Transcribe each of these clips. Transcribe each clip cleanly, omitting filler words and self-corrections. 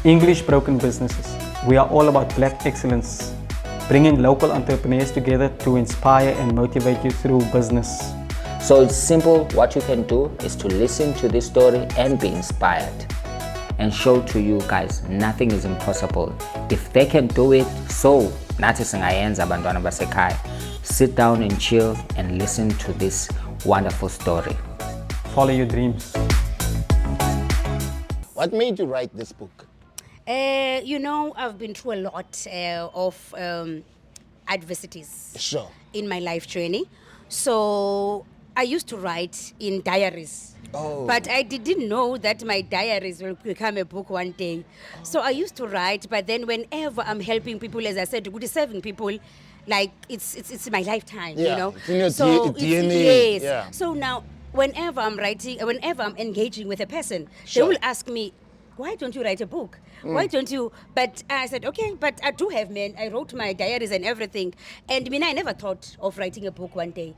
English Broken Businesses. We are all about Black excellence, bringing local entrepreneurs together to inspire and motivate you through business. So it's simple. What you can do is to listen to this story and be inspired, and show to you guys nothing is impossible. If they can do it, so nathi singayenza bantwana basekhaya. Sit down and chill and listen to this wonderful story. Follow your dreams. What made you write this book? I've been through a lot of adversities Sure. in my life journey. So I used to write in diaries. Oh. But I didn't know that my diaries will become a book one day. So I used to write, but then whenever I'm helping people, as I said, good serving people, like it's my lifetime, Yeah, you know. it's in your so DNA. Yes. Yeah. So now, whenever I'm writing, whenever I'm engaging with a person, Sure. they will ask me, why don't you write a book? Why don't you? But I said, okay, but I do have men. I wrote my diaries and everything. And I never thought of writing a book one day.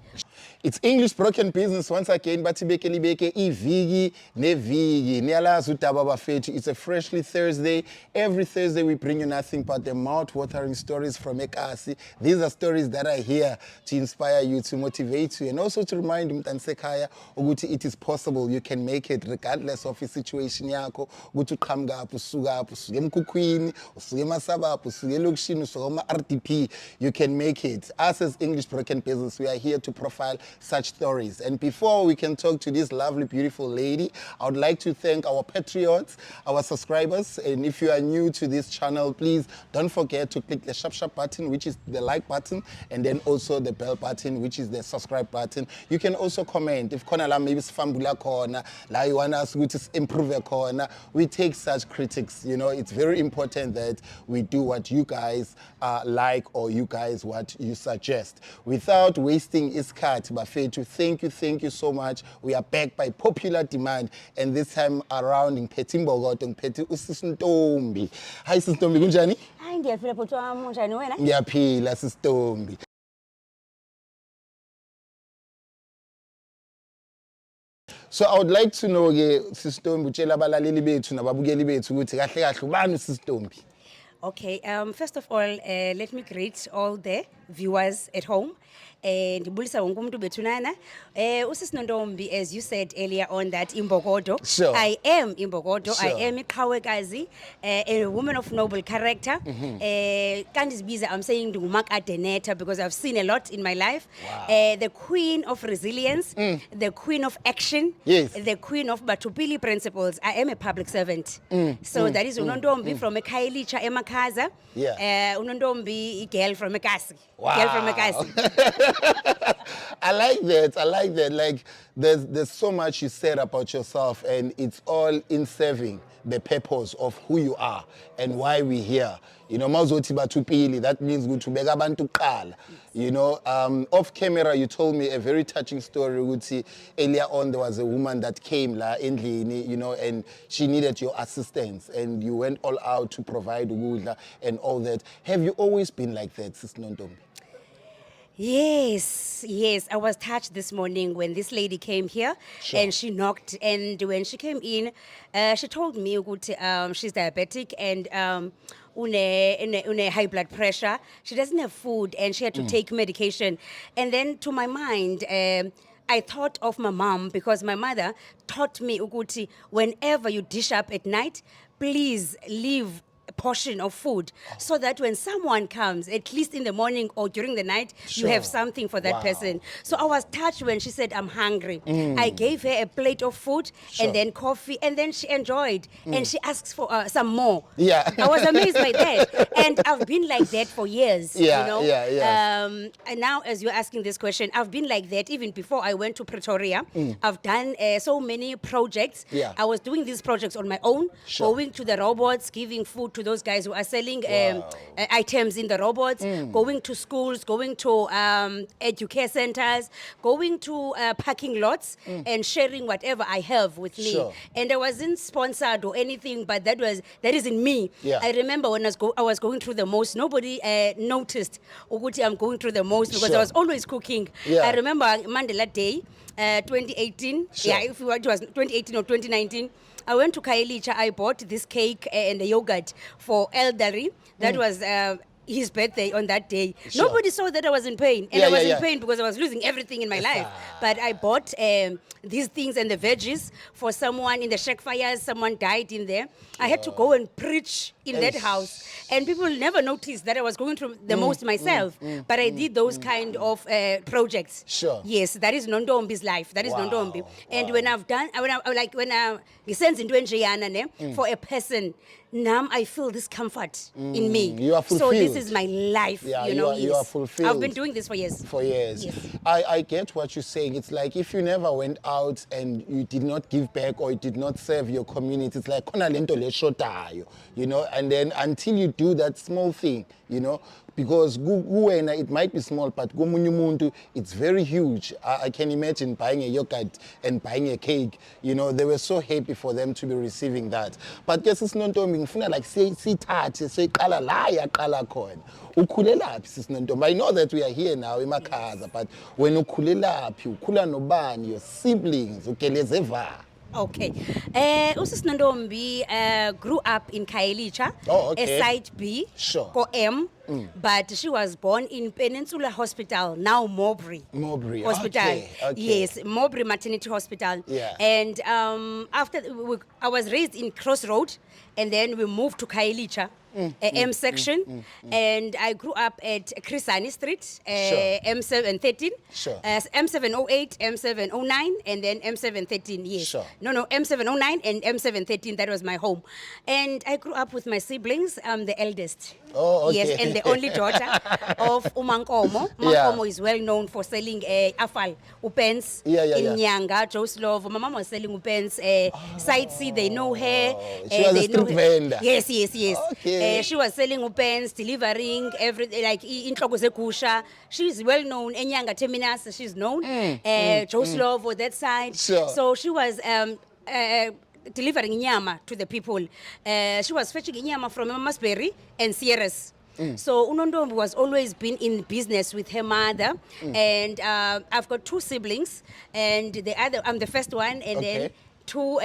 It's English Broken Business once again. Batibeke libeke ivigi nevigi niyalazi udaba bafethu. It's a freshly Thursday. Every Thursday we bring you nothing but the mouth-watering stories from Ekasi. These are stories that are here to inspire you, to motivate you, and also to remind umtansekaya ukuthi it is possible. You can make it regardless of the situation yakho. Ukuthi uqhamuka apho usuka apho usuke emkhukhwini usuke emasabapho usuke elokishini usuka kuma-RDP. You can make it. Us as English Broken Business, we are here to profile such stories. And before we can talk to this lovely, beautiful lady, I would like to thank our patriots, our subscribers. And if you are new to this channel, please don't forget to click the sharp button, which is the like button, and then also the bell button, which is the subscribe button. You can also comment. If khona la maybe sifambula khona, la you want us to improve khona, we take such critics. You know, it's very important that we do what you guys like, or you guys what you suggest. Without wasting iskhathi bafethu, thank you so much. We are back by popular demand, and this time around ngiphethe imbokodo, ngiphethe usisi Ntombi. Hi sis Ntombi, kunjani? Hayi ngiyaphila bhuti wami, unjani wena? Ngiyaphila sis Ntombi. So I would like to know ke sis Ntombi, utshela abalaleli bethu nababukeli bethu ukuthi kahle kahle ubani sis Ntombi? Okay, first of all, let me greet all the viewers at home. And ndibulisa wonke umuntu bethunana. Usisi Nontombi, as you said earlier on, that Imbokodo. Sure. I am Imbokodo. Sure. I am iqhawekazi, a woman of noble character. Kandizibiza, I'm saying Adeneta because I've seen a lot in my life. Wow. The queen of resilience, the queen of action, Yes. the queen of Batupili principles. I am a public servant. So that is Nontombi from Khayelitsha, Makhaza. Yeah. Nontombi, girl from Ekasi. Wow. Girl from Ekasi. I like that. Like there's so much you said about yourself, and it's all in serving the purpose of who you are and why we're here. You know, mawuzothi bathupili, that means ukuthi ubeka abantu kuqala. You know, off camera you told me a very touching story ukuthi earlier on there was a woman that came la endlini, you know, and she needed your assistance, and you went all out to provide ukudla and all that. Have you always been like that, Sis Nontombi? Yes. I was touched this morning when this lady came here. Sure. And she knocked. And when she came in, she told me she's diabetic and une high blood pressure. She doesn't have food and she had to take medication. And then to my mind, I thought of my mom, because my mother taught me ukuthi, whenever you dish up at night, please leave a portion of food so that when someone comes, at least in the morning or during the night, Sure. you have something for that Wow. person. So I was touched when she said, I'm hungry. I gave her a plate of food Sure. and then coffee, and then she enjoyed. And she asked for some more. Yeah. I was amazed by that. And I've been like that for years. Yeah, you know? yeah. And now, as you're asking this question, I've been like that even before I went to Pretoria. I've done so many projects. Yeah. I was doing these projects on my own, Sure. going to the robots, giving food to those guys who are selling Wow. items in the robots, going to schools, going to educare centers, going to parking lots and sharing whatever I have with me. Sure. And I wasn't sponsored or anything, but that is in me. Yeah. I remember when I was going through the most, nobody noticed ukuthi I'm going through the most because Sure. I was always cooking. Yeah. I remember Mandela Day, 2018. Sure. Yeah, if it was 2018 or 2019. I went to Khayelitsha, I bought this cake and the yogurt for elderly. That was his birthday on that day. Sure. Nobody saw that I was in pain. And Yeah, I was yeah, in pain because I was losing everything in my life. But I bought these things and the veggies for someone in the shack fires. Someone died in there. I had to go and preach in that house. And people never noticed that I was going through the most myself. But I did those kind of projects. Sure. Yes, that is Nontombi's life. That is Nontombi. And when I've done, when I sense into for a person, now I feel this comfort in me. You are So fulfilled. this is my life. Yeah, you know, you are yes. fulfilled. I've been doing this for years. For years. Yes. I get what you're saying. It's like if you never went out and you did not give back or you did not serve your community, it's like "Khona lento le shotayo," you know, and then until you do that small thing, you know, because kuwena it might be small, but komunye umuntu it's very huge. I can imagine buying a yogurt and buying a cake. You know, they were so happy for them to be receiving that. But guess it's Nontombi ngifuna like sithathe seqala la yaqala khona. Ukhulelaphi sis Nontombi? I know that we are here now in Makhaza, but when ukhulelaphi, ukhula nobani, your siblings, ugelezeva. Okay. Usis Nontombi grew up in Khayelitsha, Oh, okay. a site B, Sure. ko M, but she was born in Peninsula Hospital, now Mowbray. Mowbray, Hospital. okay, okay. Yes, Mowbray Maternity Hospital. Yeah. And after I was raised in Crossroad, and then we moved to Khayelitsha. M section, and I grew up at Chrisani Street, Sure. M713, Sure. M708, M709, and then M713. Yes, Sure. no, M709 and M713. That was my home, and I grew up with my siblings. I'm the eldest. Oh, okay. Yes, and the only daughter of Umankomo. Yeah. Umankomo is well known for selling afal, upens Yeah, in Nyanga, Joe's Love. My mom was selling upens. Side C, they know her. She was a they know street her. vendor. Yes. Okay. She was selling upens, delivering everything, like intloko zekusha. She's well known. Enyanga Terminus, she's known. Joe's Love on that side. Sure. So she was delivering nyama to the people. She was fetching nyama from Masbury and Sierras. So Nontombi was always been in business with her mother, and I've got two siblings, and I'm the first one, and then two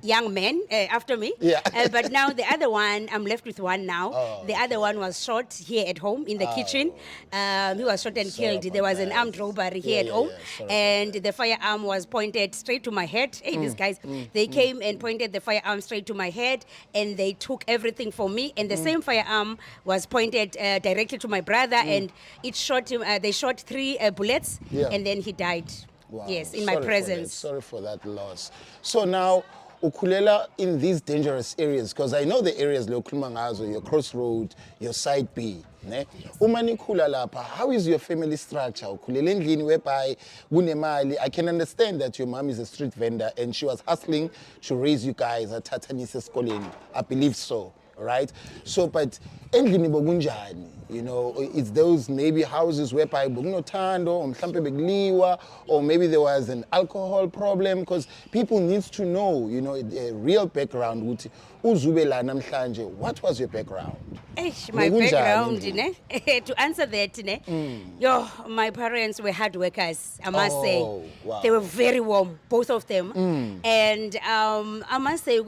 young men after me. Yeah. But now the other one, I'm left with one now. Oh, the other one was shot here at home in the kitchen. He was shot and killed. There was an armed robbery here at home, and the firearm was pointed straight to my head. Hey, these guys, they came and pointed the firearm straight to my head, and they took everything from me. And the same firearm was pointed directly to my brother, and it shot him. They shot 3 bullets, and then he died. Wow. Yes, in my presence. Sorry for that loss. So now, ukhulela in these dangerous areas, because I know the areas lokhuluma ngazo, your crossroad, your side B. Ne? Uma nikhula lapha, how is your family structure? Ukhulela endlini whereby kunemali. I can understand that your mom is a street vendor and she was hustling to raise you guys at Tathanise esikoleni. I believe so, right? So, but endlini bokunjani? You know, it's those maybe houses whereby bokunothando, mhlambe bekuliwa, or maybe there was an alcohol problem, because people need to know, you know, a real background. Ukuthi uzube la namhlanje, what was your background? My Bekunjani background, endlini? to answer that, my parents were hard workers, I must say. Wow. They were very warm, both of them. And I must say,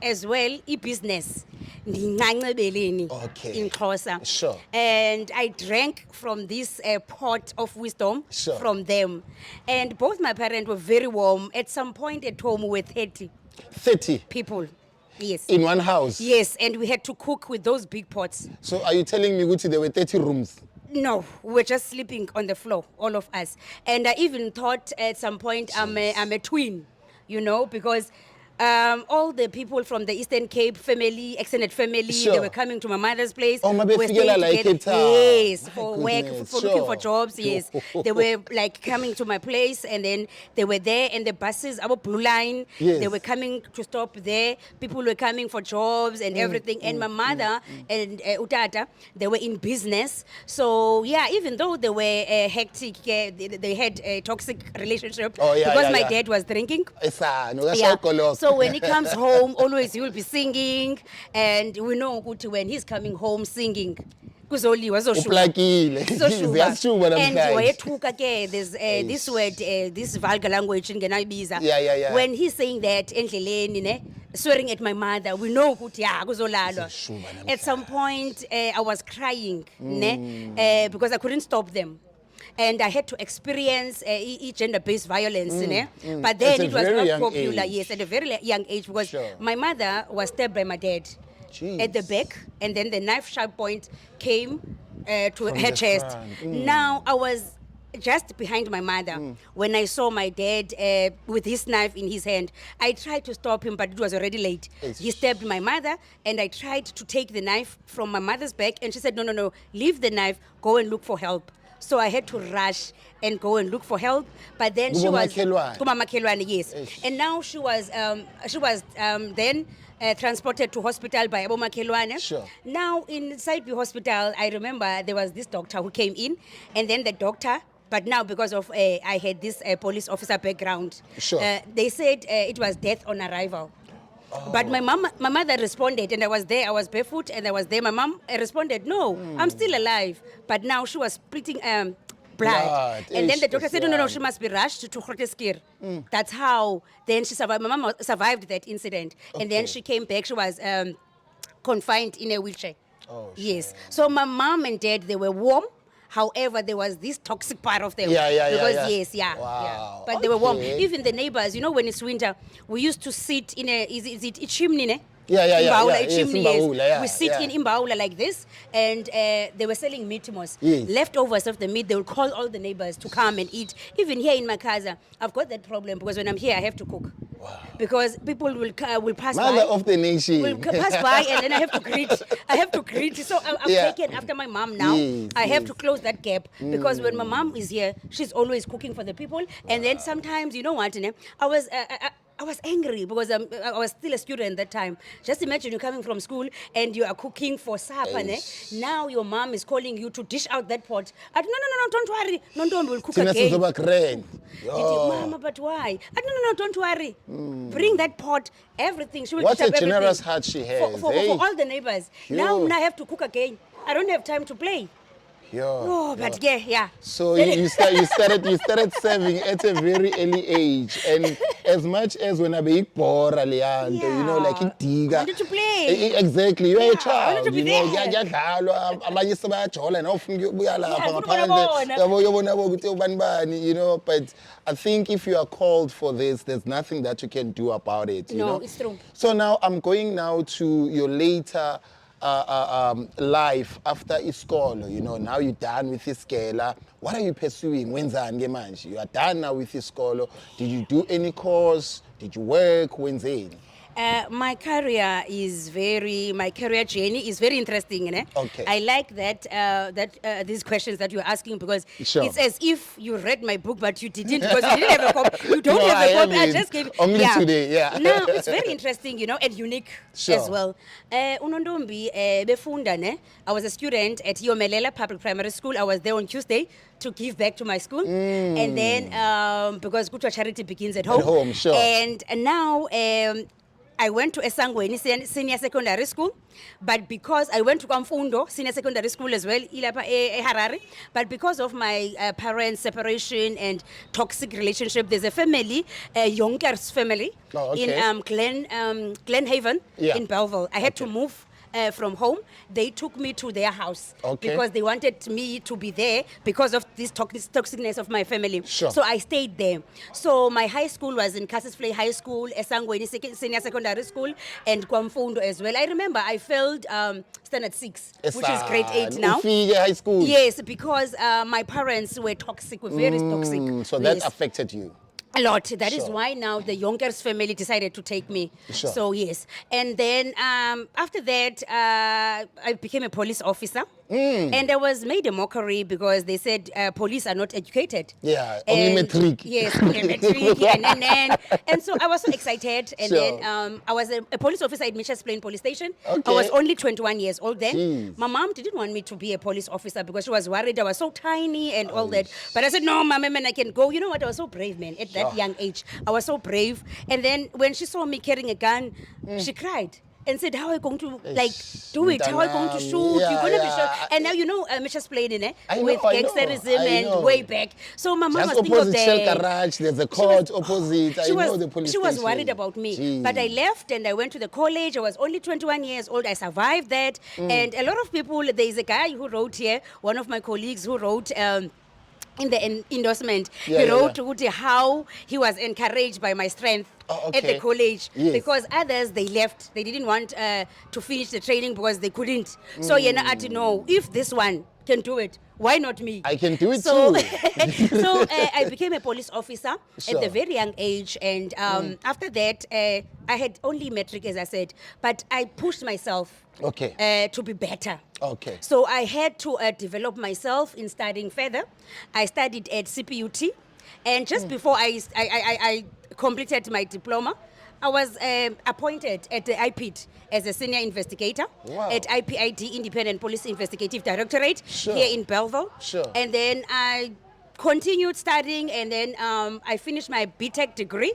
as well, business. Okay. In Xhosa. Sure. And I drank from this pot of wisdom from them. And both my parents were very warm. At some point at home, we were 30 people. Yes. In one house? Yes, and we had to cook with those big pots. So are you telling me, Guti, there were 30 rooms? No, we were just sleeping on the floor, all of us. And I even thought at some point I'm a twin, you know, because all the people from the Eastern Cape family, extended family, they were coming to my mother's place. Oh, my We were baby, staying like together. Cape Town. Yes, My for work, goodness, for looking for jobs, yes. They were like coming to my place, and then they were there, and the buses, our Blue Line, they were coming to stop there. People were coming for jobs and everything. And my mother and Utata, they were in business. So, yeah, even though they were hectic, they had a toxic relationship because my dad was drinking. So when he comes home, always he will be singing, and we know when he's coming home singing, kuzoliwa zoshuba. Uplakile. Ziyashuba And namhlanje. wayethuka ke, there's this word, this vulgar language ngenayibiza. Yeah. When he's saying that endleleni ne, swearing at my mother, we know ukuthi ya kuzolalwa. Zoshuba namhlanje. At some point I was crying ne, because I couldn't stop them. And I had to experience gender-based violence, ne? But then At a it was very not young popular, age. yes, at a very young age, because Sure. my mother was stabbed by my dad at the Jeez. back, and then the knife sharp point came to From her the chest. front. Now I was just behind my mother when I saw my dad with his knife in his hand. I tried to stop him, but it was already late. He stabbed my mother, and I tried to take the knife from my mother's back, and she said, no, leave the knife, go and look for help. So I had to rush and go and look for help. But then she was Kubomakhelwane. Kubomakhelwane, yes. And now she was then transported to hospital by Abomakhelwane. Sure. Now inside the hospital, I remember there was this doctor who came in, and then the doctor. But now, because of I had this police officer background, Sure. they said it was death on arrival. But my mother responded, and I was there. I was barefoot, and I was there. My mom responded, "No, I'm still alive." But now she was spitting blood. Blood. And then the Eish, doctor said, "No, young. she must be rushed to Grooteskier." That's how. Then she survived. My mom survived that incident, and then Okay. she came back. She was confined in a wheelchair. Oh, yes. So my mom and dad, they were warm. However, there was this toxic part of them. Yeah. Because yes, yeah. Wow, But they were warm. okay. Even the neighbors, when it's winter, we used to sit in is it a chimney, ne? Yeah. Imbawula, a Yes, chimney, Imbawula, yeah, we sit yeah. in Imbawula like this, and they were selling meat mos. Yes. Leftovers of the meat, they will call all the neighbors to come and eat. Even here in Makhaza, I've got that problem because when I'm here, I have to cook. Wow. Because people will pass Mother by. of the nation. Will pass by, and then I have to greet. So I've Yeah. taken after my mom now. Yes, I have yes. to close that gap because when my mom is here, she's always cooking for the people. And then sometimes, you know what, ne? I was angry because I was still a student at that time. Just imagine you're coming from school and you are cooking for supper. Ne? Now your mom is calling you to dish out that pot. I said, no, don't worry. Nontombi will cook Thina again. sizoba grand. Mama, but why? I said, no, don't worry. Bring that pot, everything. She will What dish a up everything. generous heart she has, For eh? all the neighbors. Now Yo. I have to cook again. I don't have time to play. Oh, but yeah. So you started serving at a very early age, and as much as when I be bora leyanto, you know, like Yeah. idiga. I wanted to play. Exactly, you're a Yeah, I child. wanted to be You know, there. kuyadlalwa, abanye sebayajola nawufuna ukubuya lapha Yeah, ngaphandle. ukubona. Yabo yobona ukuthi ubani bani, you know, but I think if you are called for this, there's nothing that you can do about it, you No, know. it's true. So now I'm going now to your later life after iskolo, you know, now you're done with iskela. What are you pursuing? Wenzani ke manje? You are done now with iskolo. Did you do any course? Did you work? Wenzeni? My career journey is very interesting, ne? Okay. I like that these questions that you're asking because Sure. it's as if you read my book but you didn't because you didn't have a copy. You don't No, have I a copy. I haven't. just gave Only today, yeah. No, it's very interesting, and unique Sure. as well. Unontombi befunda ne. I was a student at Yomelela Public Primary School. I was there on Tuesday to give back to my school, and then because Kutwa Charity begins at home. At home, sure. And now. I went to Esangweni Senior Secondary School, but because I went to Kamfundo Senior Secondary School as well, ilapha Harare, but because of my parents' separation and toxic relationship, there's a family, Yonkers family, Oh, okay. in Glenhaven Yeah. in Belleville. I had to move from home. They took me to their house Okay. because they wanted me to be there because of this toxicness of my family. Sure. So I stayed there. So my high school was in Cassisvlei High School, Esangweni Senior Secondary School, and Kwamfundo as well. I remember I failed standard 6, which is grade 8 now. Ufike high school. Yes, because my parents were toxic, were very toxic. So that Yes. affected you. A lot. That is Sure. why now the Yonkers family decided to take me. Sure. So yes. And then after that, I became a police officer. And I was made a mockery because they said police are not educated. Yeah, only And- matric. Yes, only matric. And so I was so excited. And Sure. then I was a police officer at Mitchells Plain Police Station. Okay. I was only 21 years old then. Jeez. My mom didn't want me to be a police officer because she was worried I was so tiny and all that. But I said, no, mom, man, I can go. You know what? I was so brave, man, at that young age. I was so brave. And then when she saw me carrying a gun, she cried. and said, how are you going to like do it? How are you going to shoot? Yeah, You're going to be yeah. shot. And now you know, Misha's played in it I with know, I know, gangsterism I know. and way back. So my mom Just was thinking of opposite Shell the... Garage, there's a She was- court opposite. I know the police She was station. worried about me. Gee. But I left and I went to the college. I was only 21 years old. I survived that. And a lot of people, there's a guy who wrote here, one of my colleagues who wrote... in the endorsement, Yeah, he yeah, wrote yeah. how he was encouraged by my strength Oh, at the okay. college. Yes. Because others, they left. They didn't want to finish the training because they couldn't. So, you know, I had to know, if this one can do it, why not me? I can do it so, too. so I became a police officer Sure. at a very young age. And after that, I had only metric, as I said. But I pushed myself Okay. to be better. Okay. So I had to develop myself in studying further. I studied at CPUT, and just before I completed my diploma, I was appointed at the IPID as a senior investigator Wow. at IPID, Independent Police Investigative Directorate, Sure. here in Belleville. Sure. And then I continued studying, and then I finished my BTEC degree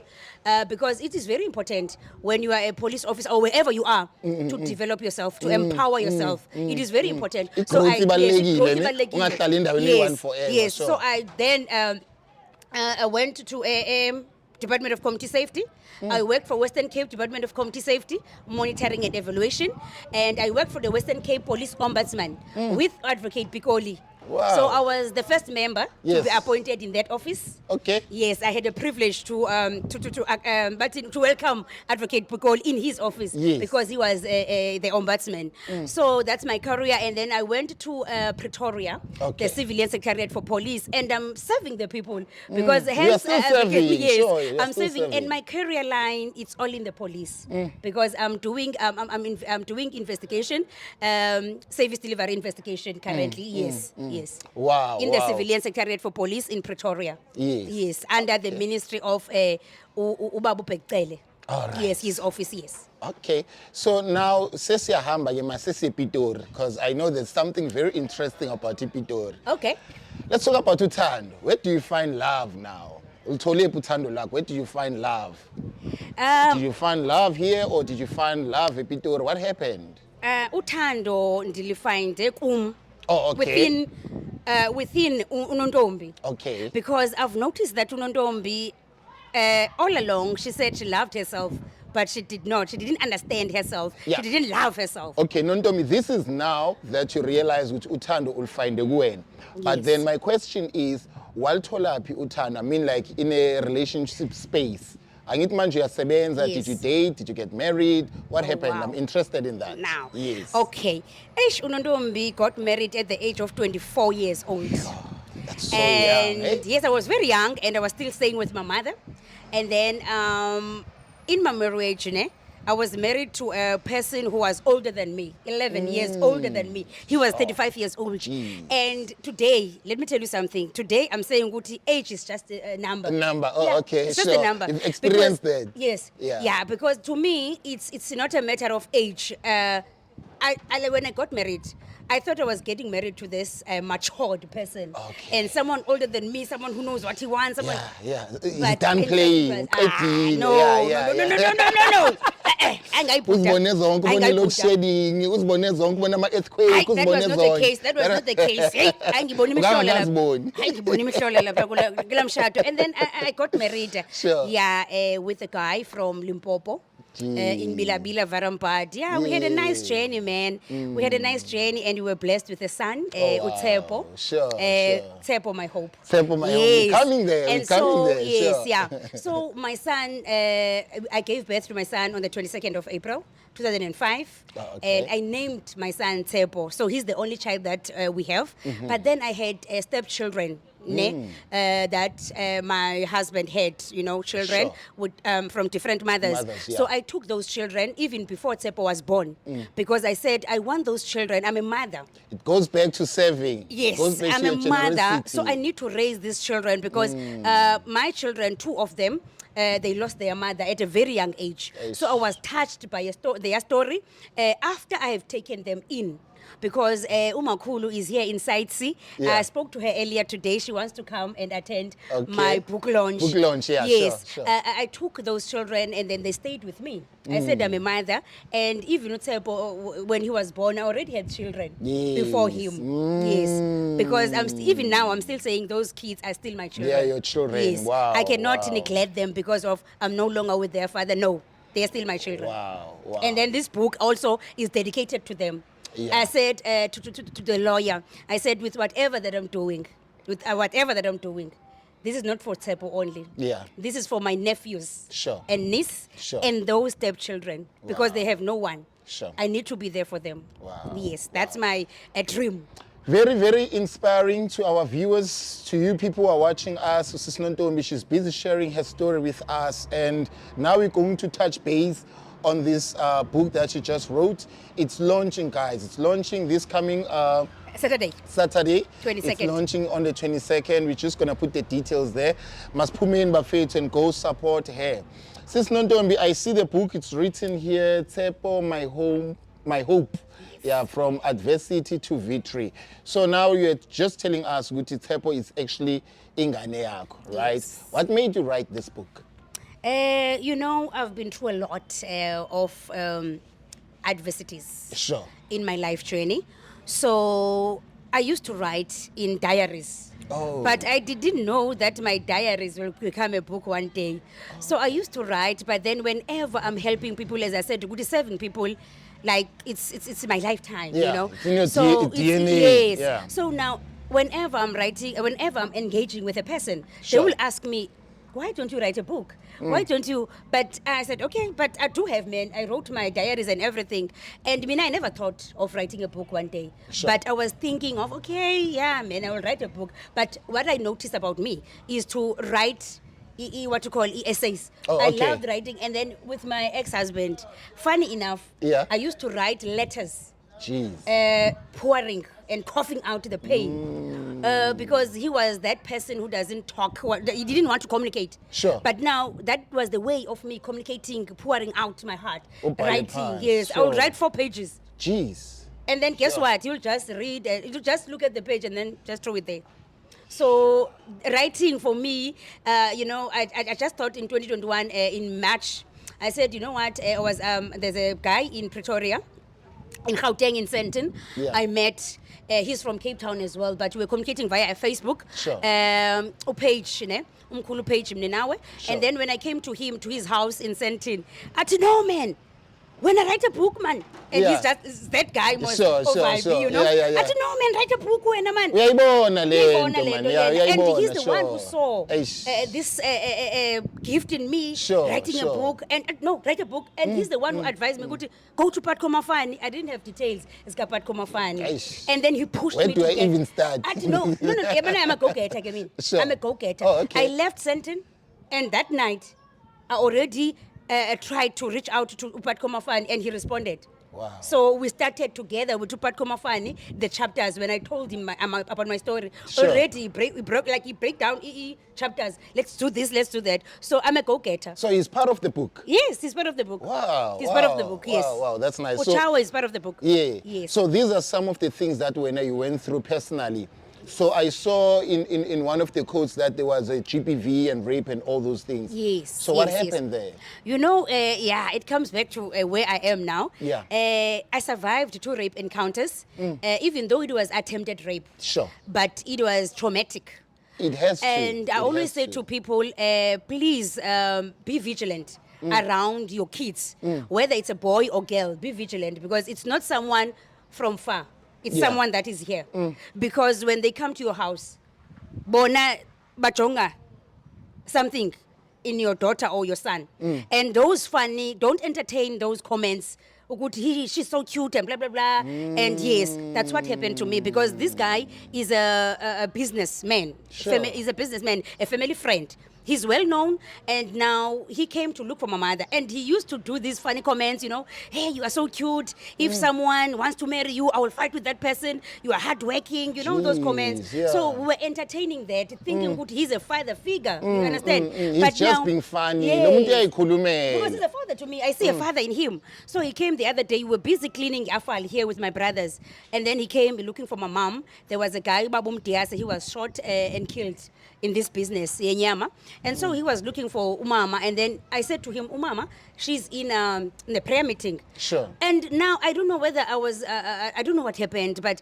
because it is very important when you are a police officer or wherever you are to develop yourself, to empower yourself. It is very important. Growth ibalulekile, growth ne? ibalulekile. Ungahlali endaweni eyi-one forever, Yes. sure. So I then I went to Department of Community Safety. I worked for Western Cape Department of Community Safety, monitoring and evaluation, and I worked for the Western Cape Police Ombudsman with Advocate Pikoli. Wow. So I was the first member to Yes. be appointed in that office. Okay. Yes, I had the privilege to welcome Advocate Pikoli in his office Yes. because he was the ombudsman. So that's my career, and then I went to Pretoria, Okay. the Civilian Secretariat for Police, and I'm serving the people because You are hence still serving, yes, sure, you are I'm still serving, serving. and my career line it's all in the police because I'm doing I'm doing investigation, service delivery investigation currently. Yes. Wow, In the wow. Civilian Secretariat for Police in Pretoria. Yes. Yes, under the Ministry of Ubabu Pekele. All right. Yes, his office, yes. Okay, so now sesiyahamba ke masesi Pitori, because I know there's something very interesting about Pitori. Okay. Let's talk about uthando. Where do you find love now? Ulithole phi uthando lakho? Where do you find love? Did you find love here or did you find love in Pitori? What happened? Uthando ndilifinde kum. Oh, okay. Within Nontombi. Okay. Because I've noticed that Nontombi, all along, she said she loved herself, but she did not. She didn't understand herself. Yeah. She didn't love herself. Okay, Nontombi, this is now that you realize which uthando ulfind kuwena. But Yes. then my question is, walithola phi uthando? I mean, like in a relationship space. Angithi manje uyasebenza, Yes. did you date, did you get married? What happened? wow. I'm interested in that. Now. Yes. Okay. Nontombi got married at the age of 24 years old. That's so And young, eh? yes, I was very young and I was still staying with my mother. And then in my marriage, I was married to a person who was older than me, 11 years older than me. He was 35 years old. Jeez. And today, let me tell you something. Today, I'm saying Guti, age is just a number. A number. Oh, Yeah, okay, it's just sure. a number. You've experienced Because- that. Yes. Yeah. Yeah, because to me, it's not a matter of age. When I got married, I thought I was getting married to this matured person. Okay. And someone older than me, someone who knows what he wants. Someone, Yeah. He's But done in playing. fact, no. Uzibone zonke, ubone load shedding, uzibone zonke, ubone ama-earthquake, That uzibone was not the zonke. case. That was not the case. Hey, angiboni imihlola lapha. Ungangaziboni. Angiboni imihlola lapha kula mshado. And then I got married. Sure. Yeah, with a guy from Limpopo. In Bilabila Varampad. Yeah, we had a nice journey, man. We had a nice journey and we were blessed with a son, wow. Utepo. Sure. Tshepo, my hope. Tshepo, my hope. We're coming there, And we're coming so, there, yes, sure. yeah. So my son, I gave birth to my son on the 22nd of April, 2005. Oh, okay. And I named my son Tshepo. So he's the only child that we have. But then I had stepchildren. That my husband had, children Sure. with, from different mothers. Yeah. So I took those children even before Tshepo was born because I said, I want those children. I'm a mother. It goes back to serving. Yes, It goes back I'm to a your mother, generosity. so I need to raise these children because my children, two of them, they lost their mother at a very young age. So I was touched by their story. After I have taken them in, because Umakulu is here in Site C. Yeah. I spoke to her earlier today. She wants to come and attend Okay. my book launch. Book launch, yeah, Yes. sure. I took those children and then they stayed with me. I said I'm a mother, and even Utsepo, when he was born, I already had children before him. Yes, because even now I'm still saying those kids are still my children. They are your children. Yes, Wow, I cannot wow. neglect them because of I'm no longer with their father. No, they are still my children. Wow, wow. And then this book also is dedicated to them. Yeah. I said to the lawyer, I said with whatever that I'm doing, this is not for TSHEPO only. Yeah. This is for my nephews Sure. and niece Sure. and those stepchildren because Wow. they have no one. Sure. I need to be there for them. Wow. Yes, that's my dream. Very, very inspiring to our viewers, to you people who are watching us. Sis Nontombi, she's busy sharing her story with us. And now we're going to touch base on this book that she just wrote. It's launching, guys. It's launching this coming Saturday. Saturday. 22nd. It's launching on the 22nd. We're just going to put the details there. Must put me in buffet and go support her. Sis Nontombi, I see the book. It's written here, TSHEPO, my hope. Yeah, from adversity to victory. So now you're just telling us Guti TSHEPO is actually ingane yakho, right? Yes. What made you write this book? I've been through a lot of adversities Sure. in my life journey. So I used to write in diaries. Oh. But I didn't know that my diaries will become a book one day. So I used to write, but then whenever I'm helping people, as I said, good serving people, like it's my lifetime, Yeah, you know. it's in your so DNA, yes. yeah. So now, whenever I'm writing, whenever I'm engaging with a person, Sure. they will ask me, why don't you write a book? Why don't you? But I said, okay, but I do have, man. I wrote my diaries and everything. And I never thought of writing a book one day. Sure. But I was thinking of, okay, yeah, man, I will write a book. But what I noticed about me is to write what you call essays. Oh, I okay. loved writing. And then with my ex-husband, funny enough, Yeah. I used to write letters. Jeez. Pouring and coughing out the pain because he was that person who doesn't talk, he didn't want to communicate. Sure. But now that was the way of me communicating, pouring out my heart. Writing, part, yes. I would sure. write 4 pages. Jeez. And then guess what? You'll just read, you'll just look at the page and then just throw it there. So writing for me, I just thought in 2021, in March, I said, you know what, there's a guy in Pretoria, in Gauteng, in Sandton. Yeah. I met, he's from Cape Town as well, but we were communicating via Facebook. Sure. Page, umkhulu page mne nawe. Sure. And then when I came to him, to his house in Sandton, I said, no, man, when I write a book, man, and Yeah. he's just that guy was Sure, over sure. you know. Yeah. I said, no, man, write a book, wena, man. Uyayibona le Uyayibona nto, le man. nto Yeah, lena. And uyayibona, he's the one who sure. saw Eish. this gift in me, Sure, writing sure. a book. And write a book. And he's the one who advised me, go to Pat Komafani. I didn't have details. It's got Pat Komafani. Eish. And then he pushed Where me do to I get- even start? I said, no. I'm a go-getter, I mean. Sure. I'm a go-getter. Oh, okay. I left Sandton, and that night, I already tried to reach out to Pat Komafani, and he responded. Wow. So we started together with Tupat Komafani, the chapters. When I told him about my story, Sure. already he break down chapters. Let's do this, let's do that. So I'm a go-getter. So he's part of the book. Yes, he's part of the book. Wow. He's part of the book, yes. Wow, that's nice. Uchawa is part of the book. Yeah. Yes. So these are some of the things that when you went through personally. So I saw in one of the quotes that there was a GPV and rape and all those things. Yes. So what yes, happened there? You know, it comes back to where I am now. Yeah. I survived 2 rape encounters, even though it was attempted rape. Sure. But it was traumatic. It has to. And I It always has say to people, please be vigilant around your kids, whether it's a boy or girl. Be vigilant because it's not someone from far. It's Yeah. someone that is here. Because when they come to your house, bona bajonga something in your daughter or your son, and those funny, don't entertain those comments. Ukuthi, she's so cute and blah blah blah. And yes, that's what happened to me because this guy is a businessman. Sure. He's a businessman, a family friend. He's well known, and now he came to look for my mother. And he used to do these funny comments, you know, hey, you are so cute. If someone wants to marry you, I will fight with that person. You are hardworking, you know, those comments. Jeez, yeah. So we were entertaining that, thinking good, he's a father figure. You understand? He's just being funny. Yes. Lo muntu uyayikhulumela. Because he's a father to me. I see a father in him. So he came the other day. We were busy cleaning Afal here with my brothers. And then he came looking for my mom. There was a guy, Babum Diasa, he was shot and killed in this business, Yenyama. And so he was looking for Umama. And then I said to him, Umama, she's in the prayer meeting. Sure. And now I don't know whether I don't know what happened, but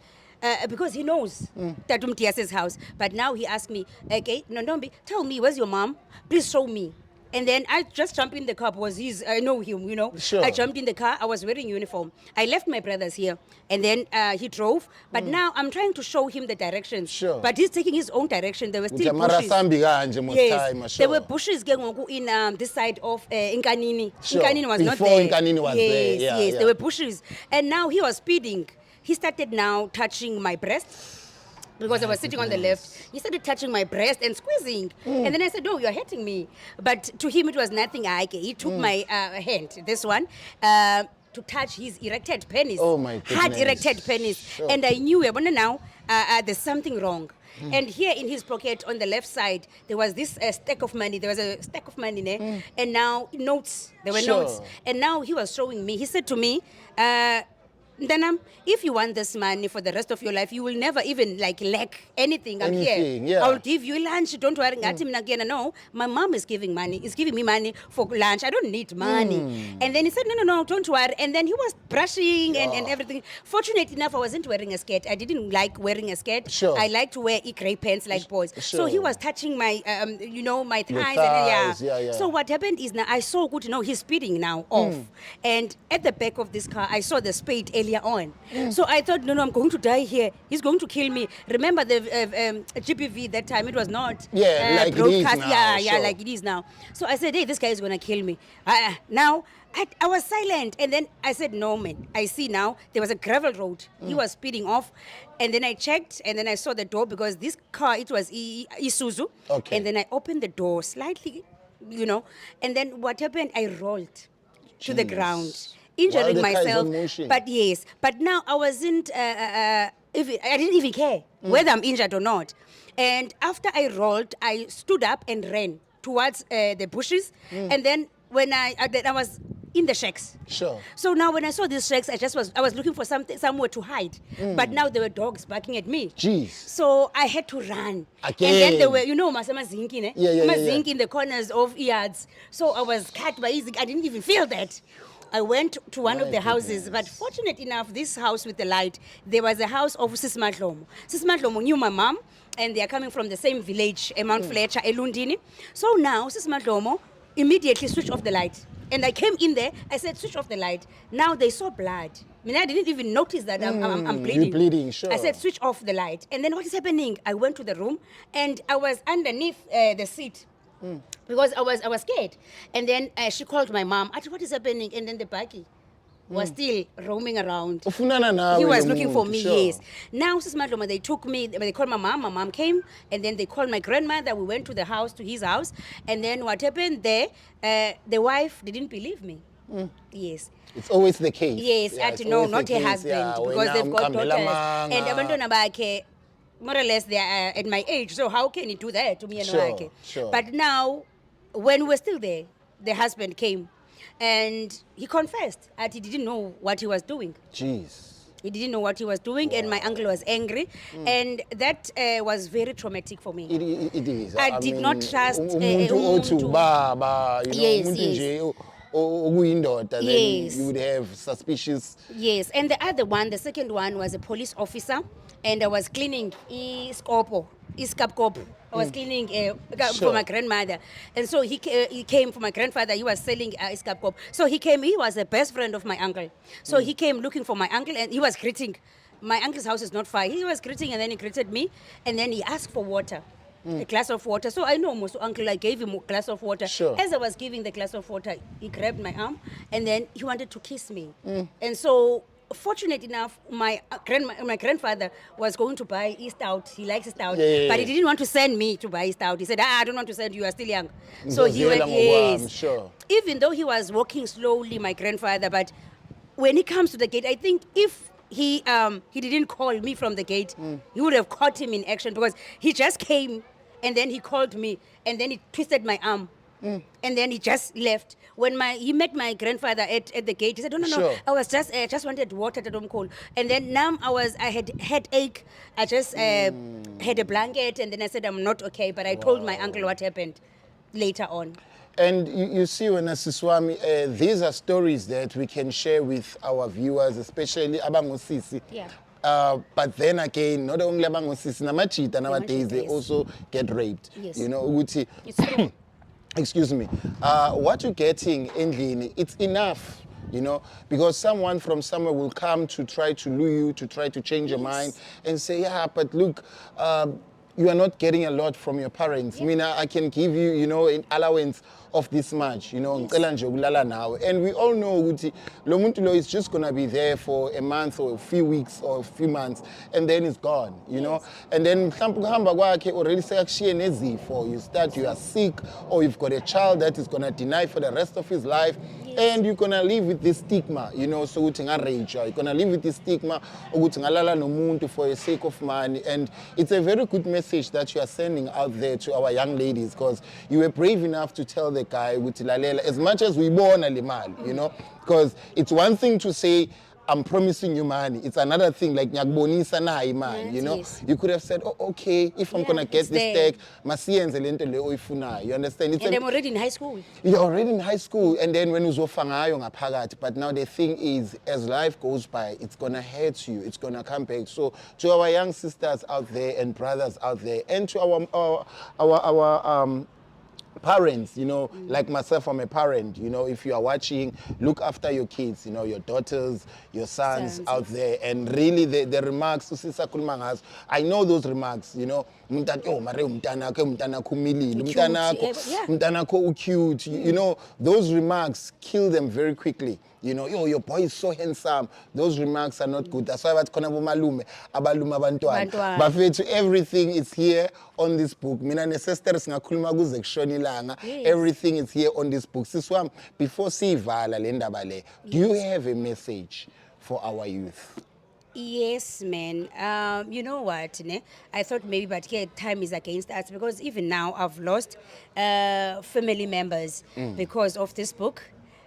because he knows Tatum Tiase's house. But now he asked me, okay, Nontombi, tell me, where's your mom? Please show me. And then I just jumped in the car because I know him, you know. Sure. I jumped in the car. I was wearing uniform. I left my brothers here. And then he drove. But now I'm trying to show him the directions. Sure. But he's taking his own direction. There were still Mara bushes. sambi kanje most time, Yes, sure. there were bushes in this side of Inkanini. Sure. Inkanini was not Before there. Nkanini was there. Yeah, yes, yeah. there were bushes. And now he was speeding. He started now touching my breast. Because I was sitting on the left, he started touching my breast and squeezing. And then I said, "No, you're hurting me." But to him, it was nothing. He took my hand, this one, to touch his erected penis. Oh, my Hard goodness. erected penis. Sure. And I knew, now, there's something wrong. And here in his pocket on the left side, there was this stack of money. There was a stack of money there. And now notes. There were Sure. notes. And now he was showing me. He said to me, Ndanam, if you want this money for the rest of your life, you will never even lack anything. I'm Anything, here. yeah. I'll give you lunch. Don't worry. No, my mom is giving me money for lunch. I don't need money. And then he said, no, don't worry. And then he was brushing and everything. Fortunate enough, I wasn't wearing a skirt. I didn't like wearing a skirt. Sure. I like to wear gray pants like boys. Sure. So he was touching my, my thighs. thighs, yeah. So what happened is now I saw good, he's speeding now off. And at the back of this car, I saw the spade earlier on. So I thought, no, I'm going to die here. He's going to kill me. Remember the GPV that time, it was not like it is broadcast. now, Yeah, sure. like it is now. So I said, hey, this guy is going to kill me. Now, I was silent. And then I said, no, man. I see now there was a gravel road. He was speeding off. And then I checked and then I saw the door because this car, it was Isuzu. Okay. And then I opened the door slightly, And then what happened? I rolled to the ground, injuring While the car is myself. on motion. But now I wasn't, I didn't even care whether I'm injured or not. And after I rolled, I stood up and ran towards the bushes. And then when I was in the shacks. Sure. So now when I saw these shacks, I was looking for somewhere to hide. But now there were dogs barking at me. Jeez. So I had to run. Again. And then there were, Mazinki, ne? Yeah. Mazinki in the corners of yards. So I was cut by easy. I didn't even feel that. I went to one of the houses, but fortunate enough, this house with the light, there was a house of Sis Matlomo. Sis Matlomo knew my mom, and they are coming from the same village, Mount Fletcher, Elundini. So now, Sis Matlomo immediately switched off the light. And I came in there, I said, switch off the light. Now they saw blood. I didn't even notice that I'm bleeding. You're bleeding, sure. I said, switch off the light. And then what is happening? I went to the room, and I was underneath the seat. Because I was scared. And then she called my mom. I said, what is happening? And then the buggy was still roaming around. He was looking for me, sure. yes. Now, Sis Madloma, they took me, they called my mom. My mom came, and then they called my grandmother. We went to the house, to his house. And then what happened there, the wife didn't believe me. Yes. It's always the case. Yes, Yeah, I had to it's know, always not the her case, husband, yeah. because Wena they've got umqambela daughters. amanga. And abantwana bakhe, more or less, they are at my age. So how can he do that to me and Sure, wakhe? sure. But now, when we're still there, the husband came and he confessed that he didn't know what he was doing. Jeez. He didn't know what he was doing, and my uncle was angry. And that was very traumatic for me. It is. I did not trust, umuntu othi umuntu. ubaba, Yes, umuntu yes. nje okuyindoda, then Yes. you would have suspicious. Yes, and the other one, the second one, was a police officer, and I was cleaning iskapkopo. I was cleaning for Sure. my grandmother, and so he came for my grandfather. He was selling iskapkopo. So he came. He was the best friend of my uncle. So he came looking for my uncle, and he was greeting. My uncle's house is not far. He was greeting, and then he greeted me, and then he asked for water. A glass of water. So I know most uncle, I gave him a glass of water. Sure. As I was giving the glass of water, he grabbed my arm and then he wanted to kiss me. And so fortunate enough, my grandfather was going to buy East Out. He likes East Out, Yeah. but he didn't want to send me to buy East Out. He said, I don't want to send you. You are still young. So he Ngizoziyela went, ngokwami, yes. sure. Even though he was walking slowly, my grandfather, but when he comes to the gate, I think if he didn't call me from the gate, he would have caught him in action, because he just came and then he called me and then he twisted my arm. And then he just left. When he met my grandfather at the gate, he said, no, Sure. I was just wanted water at home cold. And then now I had headache. I just had a blanket, and then I said I'm not okay. But I told my uncle what happened later on. And you see, when Siswami, these are stories that we can share with our viewers, especially abangosisi. Yeah. But then again, not only abangosisi, namachita nowadays, they yes. also get raped. Yes. You know, ukuthi, It's true. excuse me, what you're getting endlini, it's enough, you know, because someone from somewhere will come to try to lure you, to try to change your mind and say, yeah, but look, you are not getting a lot from your parents. Mina, I can give you, you know, an allowance of this much, you know, ngicela nje ukulala nawe. And we all know ukuthi lo muntu lo is just going to be there for a month or a few weeks or a few months, and then it's gone, you know. And then mhlawumbe ukuhamba kwakhe already sekakushiye nezifo. You start, you are sick, or you've got a child that is going to deny for the rest of his life. And you're gonna live with this stigma, you know, so ukuthi ngarage, you're gonna live with this stigma ukuthi ngalala nomuntu for the sake of money. And it's a very good message that you are sending out there to our young ladies, because you were brave enough to tell the guy ukuthi lalela, as much as we born le mali, you know, because it's one thing to say I'm promising you money. It's another thing, like nyakubonisa nayi imali, you know. Yes. You could have said, oh, okay, if I'm gonna get it's this there. tag, masiyenze lento le oyifunayo. You understand? It's And a- I'm already in high school. You're already in high school, and then when uzofa ngayo ngaphakathi. But now the thing is, as life goes by, it's gonna hurt you. It's gonna come back. So to our young sisters out there and brothers out there, and to our parents, you know, like myself, I'm a parent, you know, if you are watching, look after your kids, you know, your daughters, your sons out there. And really the remarks, usisa khuluma ngazo, I know those remarks, you know, oh, mare umntanakho umilile, umntanakho cute, you know, those remarks kill them very quickly. You know, yo, your boy is so handsome. Those remarks are not good. That's why bathi khona bomalume abaluma abantwana. Bantwana. Bafethu, everything is here on this book. Mina ne-sister singakhuluma kuze kushona ilanga. Yes. Everything is here on this book. Siswam, before siyivala le ndaba le, do you have a message for our youth? Yes, man. You know what? Ne? I thought maybe, but here time is against us, because even now I've lost family members because of this book.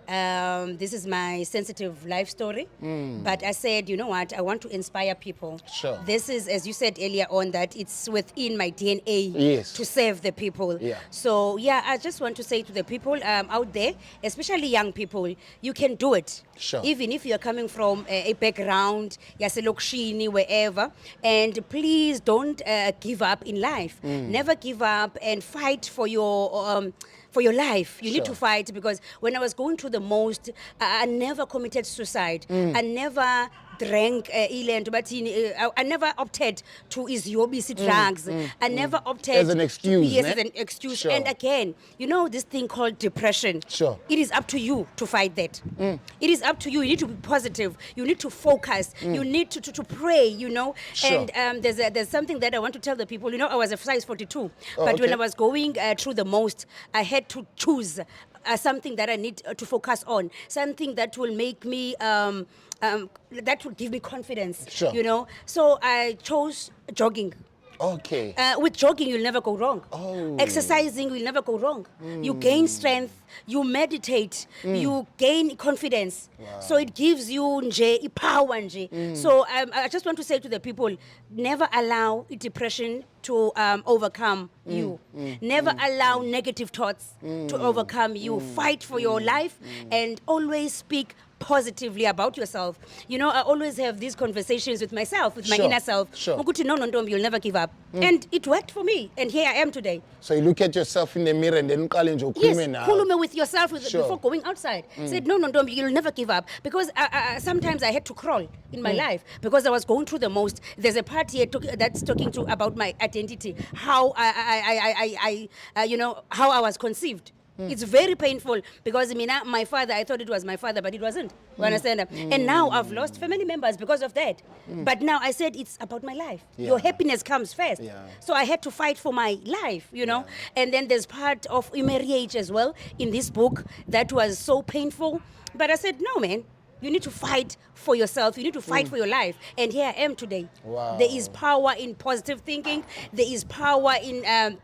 This is my sensitive life story. But I said, you know what? I want to inspire people. Sure. This is, as you said earlier on, that it's within my DNA Yes. to serve the people. Yeah. So, yeah, I just want to say to the people out there, especially young people, you can do it. Sure. Even if you're coming from a background, yaselokishini, wherever, and please don't give up in life. Never give up, and fight for your life. You need Sure. to fight, because when I was going through the most, I never committed suicide. I never drank iland, but I never opted to iziyobisi drugs. I never opted As an excuse, yes, ne? as an excuse. Sure. And again, you know this thing called depression. Sure. It is up to you to fight that. It is up to you. You need to be positive. You need to focus. You need to pray, you know. Sure. And there's something that I want to tell the people. You know, I was a size 42. Oh, But when okay. I was going through the most, I had to choose something that I need to focus on. Something that will make me, that will give me confidence. Sure. You know. So I chose jogging. Okay. With jogging, you'll never go wrong. Oh. Exercising will never go wrong. You gain strength, you meditate, you gain confidence. So it gives you nje, power nje. So I just want to say to the people, never allow depression to overcome you. Never allow negative thoughts to overcome you. Fight for your life and always speak positively about yourself. You know, I always have these conversations with myself, with my Sure, inner self. sure. Ukuthi, no, Nomtombi, you'll never give up. And it worked for me. And here I am today. So you look at yourself in the mirror and then uqale nje Yes, ukhulume nawe. khulume with yourself Sure. before going outside. Said, no, Nomtombi, you'll never give up. Because sometimes I had to crawl in my life because I was going through the most. There's a part here that's talking to about my identity, how I you know, how I was conceived. It's very painful because my father, I thought it was my father, but it wasn't. You understand? And now I've lost family members because of that. But now I said it's about my life. Your happiness comes first. So I had to fight for my life, you know. And then there's part of marriage as well in this book that was so painful. But I said, no, man. You need to fight for yourself. You need to fight for your life. And here I am today. Wow. There is power in positive thinking. There is power in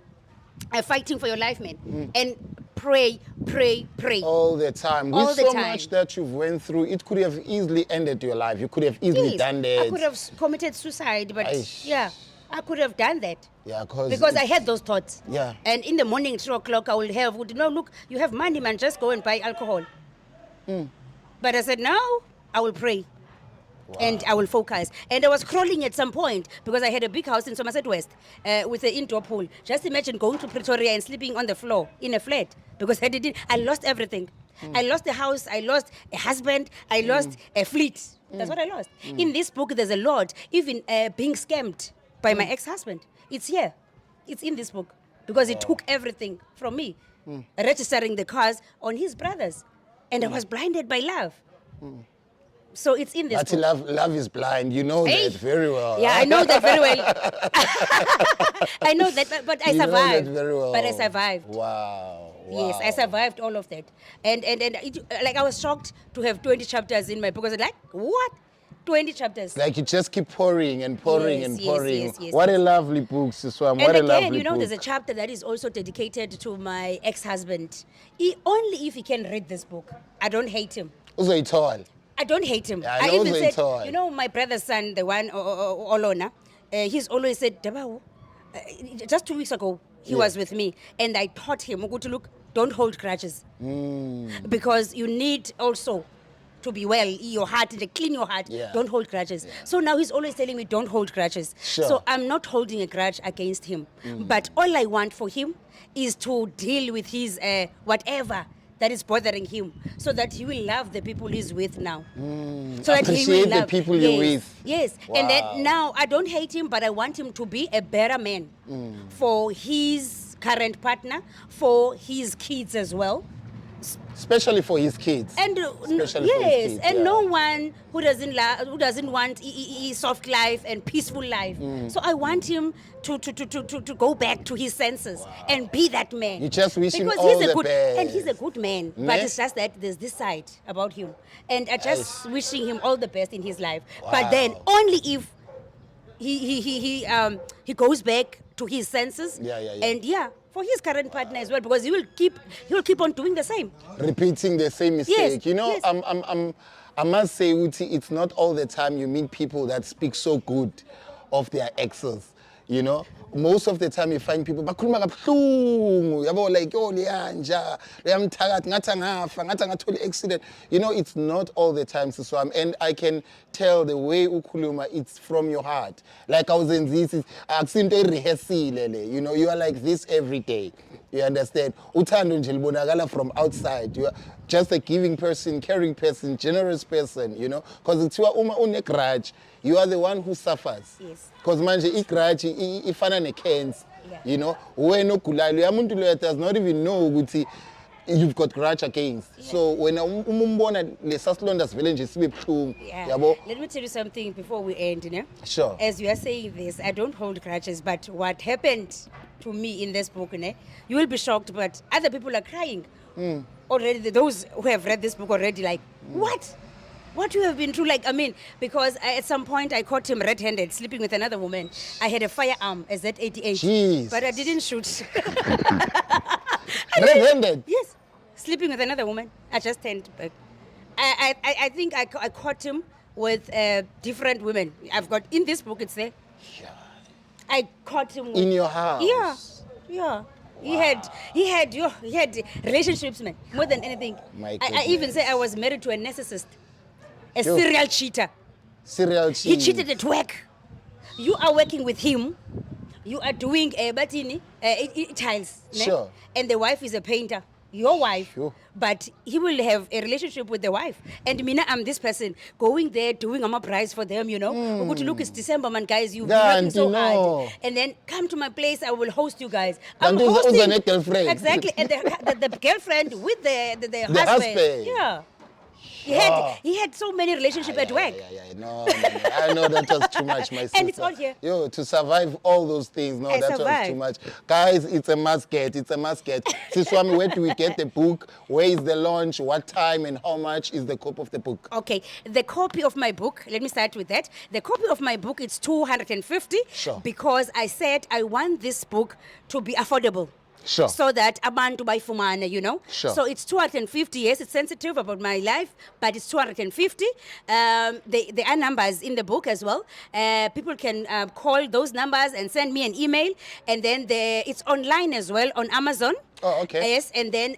fighting for your life, man. And pray. All the time. All With the so time. much that you've went through, it could have easily ended your life. You could have easily Yes, done that. I could have committed suicide, but Aish. yeah, I could have done that. Yeah, Because I had those thoughts. Yeah. And in the morning, 2 o'clock, I will have, no, look, you have money, man, just go and buy alcohol. But I said, no, I will pray. And I will focus. And I was crawling at some point because I had a big house in Somerset West with an indoor pool. Just imagine going to Pretoria and sleeping on the floor in a flat because I lost everything. I lost the house, I lost a husband, I lost a fleet. That's what I lost. In this book, there's a lot, even being scammed by my ex-husband. It's here. It's in this book because he took everything from me, registering the cars on his brothers. And I was blinded by love. So it's in this But book. love is blind. You know Hey. that very well. Yeah, I know that very well. I know that, but I You know survived. that very well. But I survived. Wow. Yes, I survived all of that. And like I was shocked to have 20 chapters in my book. I was like, what? 20 chapters. Like you just keep pouring and pouring Yes, and yes, pouring. yes, What a yes. lovely book, Siswam. And What a again, lovely you know, book. there's a chapter that is also dedicated to my ex-husband. Only if he can read this book. I don't hate him. Uzoyithola. I don't hate him. Yeah, I I know even they said, toy. you know, my brother's son, the one, Olona, he's always said, Dabawo, just 2 weeks ago, he was with me, and I taught him, look, don't hold grudges. Because you need also to be well, your heart, to clean your heart, Yeah. don't hold grudges. So now he's always telling me, don't hold grudges. Sure. So I'm not holding a grudge against him. But all I want for him is to deal with his whatever that is bothering him, so that he will love the people he's with now. So that he Appreciate will the love people you're with. Yes, Wow. and then now I don't hate him, but I want him to be a better man for his current partner, for his kids as well. Especially for his kids. And Especially for his yes, kids, and yeah. no one who doesn't want soft life and peaceful life. So I want him to go back to his senses and be that man. You just wish him because all he's a the good best. and he's a good man. Ne? But it's just that there's this side about him, and I just wishing him all the best in his life. But then Wow. only if he goes back to his senses. Yeah. And for his current partner as well, because he will keep on doing the same. Repeating the same mistake. Yes, You know, yes. I must say, Uti, it's not all the time you meet people that speak so good of their exes. You know, most of the time you find people bakhuluma kabuhlungu, yabo, like, oh liyanja, liyamthakathi ngathi angafa, ngathi angatholi accident. You know, it's not all the time, Siswam, and I can tell the way ukhuluma, it's from your heart. Like I was in this, akusinto rehearsile le. You know, you are like this every day. You understand? Uthando nje libonakala from outside. You are just a giving person, caring person, generous person, you know? Because kuthiwa uma une-grudge, you are the one who suffers. Yes. Because manje i-grudge ifana ne-cancer. Yeah. You know, wena ogulayo loya muntu loya does not even know ukuthi you've got grudge against. So wena umbona lesa silonda sivele nje sibe buhlungu. Yeah. Yabo? Let me tell you something before we end, you know? Sure. As you are saying this, I don't hold grudges, but what happened to me in this book, you know, you will be shocked, but other people are crying. Already, those who have read this book already, like, what? What you have been through, like, I mean, because at some point I caught him red-handed, sleeping with another woman. I had a firearm, a Z88, Jesus. but I didn't shoot. Red-handed? Yes, sleeping with another woman. I just turned back. I think I caught him with different women. I've got, in this book, it's there. I caught him with, In your house? Yeah. He had relationships, man, more than anything. My I even goodness. say I was married to a narcissist, a Yo. serial cheater. Serial He cheat. cheated at work. You are working with him. You are doing batini tiles. Ne? Sure. And the wife is a painter. your wife, Sure. but he will have a relationship with the wife. And Mina, I'm this person going there doing a prize for them, you know. Go to look, it's December, man, guys. You've been working so no. hard. And then come to my place, I will host you guys. And I'm who's hosting. a girlfriend? Exactly. And the girlfriend with the husband. husband. Yeah. He had so many relationships at work. No. I know that was too much, my sister. And it's all here. Yo, to survive all those things, no, I that was survived. too much. Guys, it's a must get. Siswami, where do we get the book? Where is the launch? What time and how much is the copy of the book? Okay, the copy of my book, let me start with that. The copy of my book, it's 250 Sure. because I said I want this book to be affordable. Sure. So that abantu bayifumane, you know. Sure. So it's 250. Yes, it's sensitive about my life, but it's 250. There are numbers in the book as well. People can call those numbers and send me an email, and then it's online as well on Amazon. Oh, okay. Yes, and then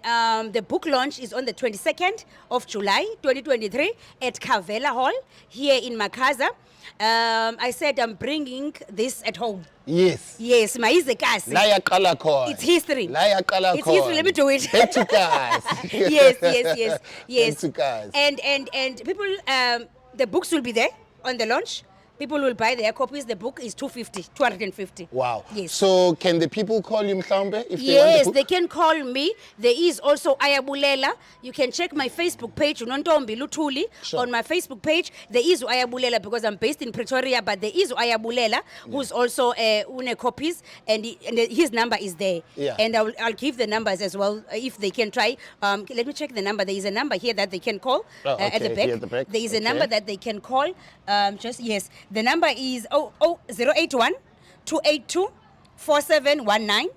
the book launch is on the 22nd of July, 2023 at Khayelitsha Hall here in Makhaza. I said I'm bringing this at home. Yes. Yes, maizekasi. Laya Kalakon. It's history. Laya Kalakon. It's history. Let me do it. Back to guys. yes. Back to guys. And people, the books will be there on the launch. People will buy their copies. The book is 250. Wow. Yes. So can the people call you Mhlawumbe if they want the Yes, book? they can call me. There is also Ayabulela. You can check my Facebook page, Nontombi Luthuli. Sure. On my Facebook page, there is Ayabulela because I'm based in Pretoria, but there is Ayabulela who's also une copies, and his number is there. Yeah. And I'll give the numbers as well if they can try. Let me check the number. There is a number here that they can call at the back. Here at the back. There is a Okay. number that they can call. Yes. The number is 081 282 4719.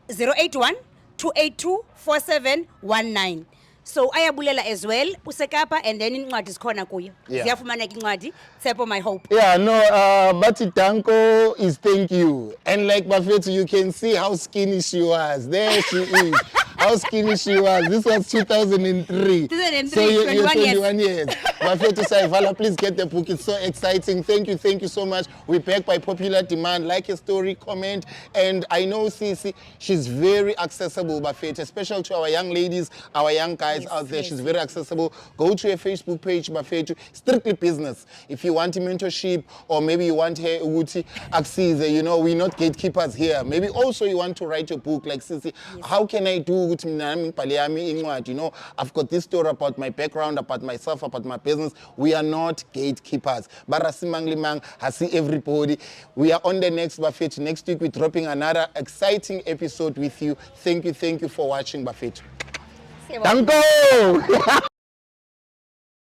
081 282 4719. So ayabulela as well usekapa, and then incwadi zikhona kuyo. Yeah. Ziyafumana incwadi TSHEPO my hope. Yeah, no, Bati Danko is thank you. And like Bafetu, you can see how skinny she was. There she is. How skinny she was. This was 2003. 2003, So you're 21 years. Bafetu Saivala, please get the book. It's so exciting. Thank you so much. We're back by popular demand. Like a story, comment. And I know Sisi, she's very accessible, Bafetu, especially to our young ladies, our young guys out there. She's very accessible. Go to her Facebook page, Bafetu, strictly business. If you want a mentorship, or maybe you want her Uguti Axize, you know, we're not gatekeepers here. Maybe also you want to write a book like Sisi. How can I do Uguti Minami Paliami Ingwad? You know, I've got this story about my background, about myself, about my business. We are not gatekeepers. Barasimanglimang, I see everybody. We are on the next Bafetu. Next week we're dropping another exciting episode with you. Thank you for watching Bafetu. Danko!